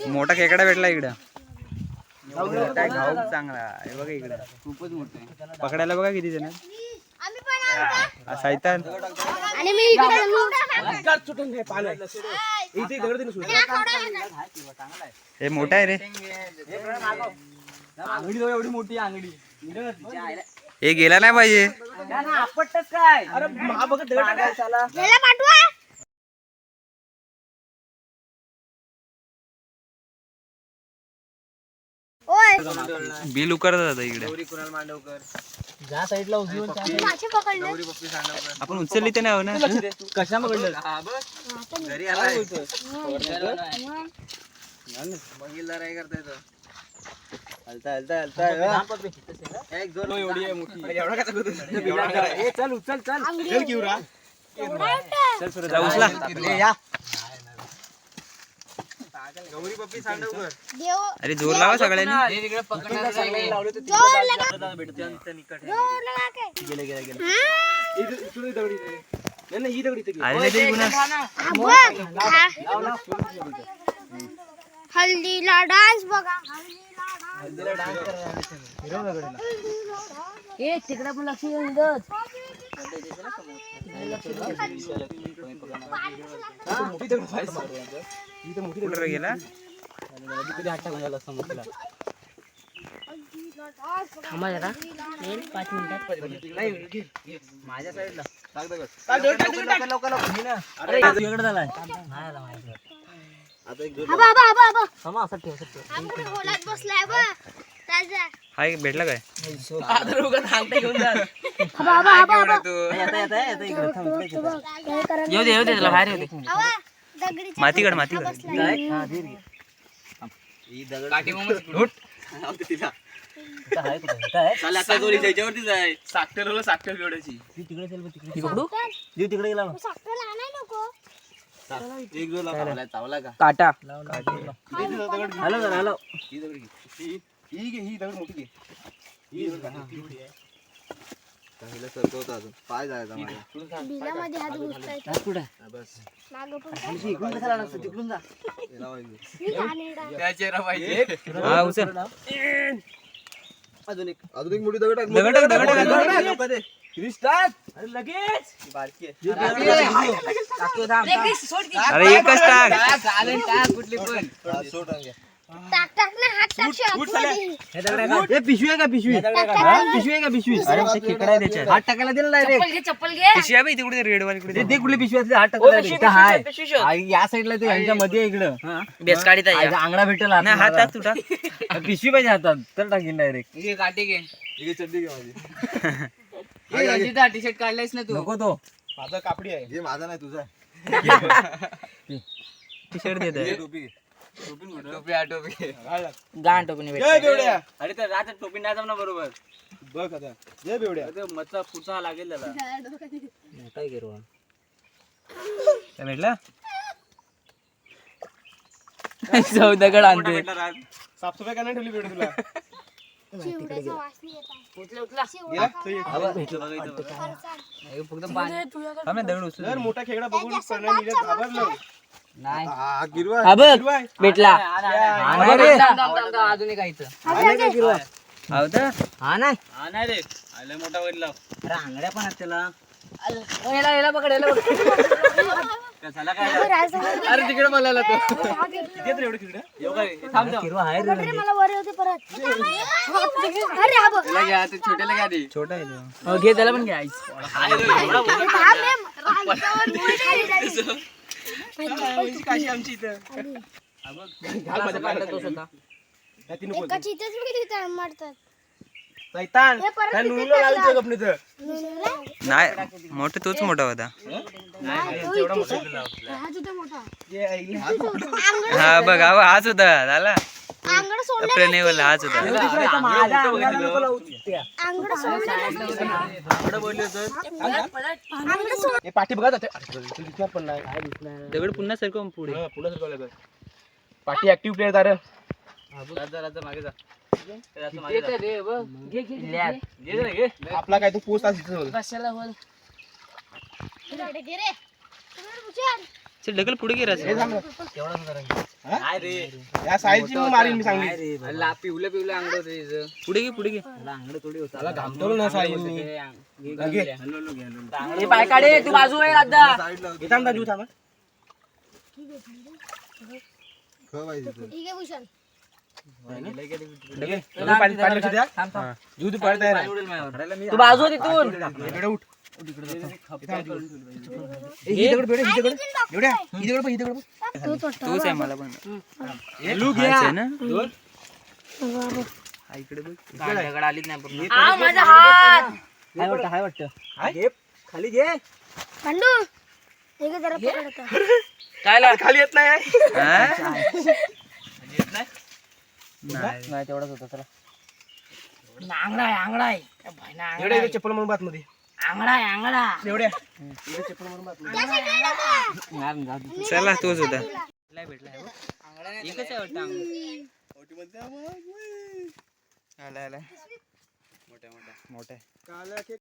मोठा खेकडा भेटला इकडं. मोठा घाऊक चांगला हे बघा इकडं. खूपच मोठा आहे. पकडायला बघा किती जण सैतान. आणि मी इकडे हे मोठा आहे रे. एवढी मोठी आंगडी हे गेला नाही पाहिजे. काय अरे पाठवा. बिल उकरत आता इकडे. ज्या साईडला उजवीवर आपण उचलली तर नाही हो ना. कशा पकडलं घरी आला चल उचल चल उचला. गौरी पप्पी सांडवकर. अरे जोर लावा सगळ्यांनी. हल्दीला डान्स बघा. तिकडे पण लक्ष येऊन गेला. माझ्या साईडला हाय भेटला काय. येऊ दे त्याला बाहेर येऊ दे. मातीकड मातीकड. काटा पाय जायचा अजून एक मोठी दगड अरे एकच टाक. कुठली पण टाक टाक ना हात टाक. पिशवी आहे का पिशवी आहे का पिशवी. खेकडा आहे त्याच्यात. हात टाकायला दिला नाही चप्पल घे. पिशवी आहे तिकडे रेड वाली इकडे. ते कुठली पिशवी असते हात टाकायला या साईडला ते यांच्या मध्ये इकडं बेस काढीत आहे. आंगडा भेटेल हातात तुटा. पिशवी पाहिजे हातात तर टाकीन डायरेक्ट. काठी घे. चड्डी घे माझी टी शर्ट काढलायस ना तू. नको तो माझा कापडी आहे. हे माझा नाही तुझा. टी शर्ट देत. टोपी गाण टोपी अरे तर रात टोपी नाही जमणार बरोबर. बघ आता जय बेवड्या मच्छा पुसा लागेल त्याला. काय करू काय भेटला. दगड आणते. साफसफाई का नाही ठेवली बेवडे तुला. दगड उचल. मोठा खेकडा बघून भेटला अजून एक हा नाही रे आले मोठा वडला. अरे आंगड्या पण आहेत त्याला. पकड अरे तिकडे मला एवढे खेकडे छोट्याला घ्या दे. छोटा आहे. घे त्याला पण घ्या. आमची इथं नाही मोठा तोच मोठा होता. हा बघ हाच होता झाला. प्रणयवाला हाच होता. पाठी बघा पण नाही दगड पुन्हा सरकव पुढे. पुढे सरकवलं पाठी ऍक्टिव्ह प्लेअर तार मागे जा. आपला काय तो पोस्ट ढकल पुढे गेला. या साईजची मारीन मी सांगली पिवलं पिवलं अंगड होतं तिचं. पुढे घे पुढे घे अंगड थोडी होतं. त्याला घामटवलं ना साईज मी हे पाय काढे तू बाजू आहे राधा. येता ना जीव थांबा पाणी लक्ष द्या जीव तू पळत आहे तू बाजू आहे तिथून. इकडे उठ इकडे बेड इकडे एवढ्या इकडे पण इकडे तोच आहे मला पण लू घ्या आहे ना हा, इकडे बघ दगड आलीच नाही पूर्ण. माझा हात हाय वाटतं हाय वाटतं. घे खाली घे. खंडू हे घे जरा पकडता. काय खाली येत नाही नाही तेवढाच होता चला. आंगडा आहे आंगडा आहे एवढ्या इकडे चप्पल म्हणून बात मध्ये आंगडा आहे आंगडा. एवढ्या इकडे चप्पल म्हणून बात मध्ये चला तोच होता एकच आहे वाटतं आला आला मोठ्या मोठ्या मोठ्या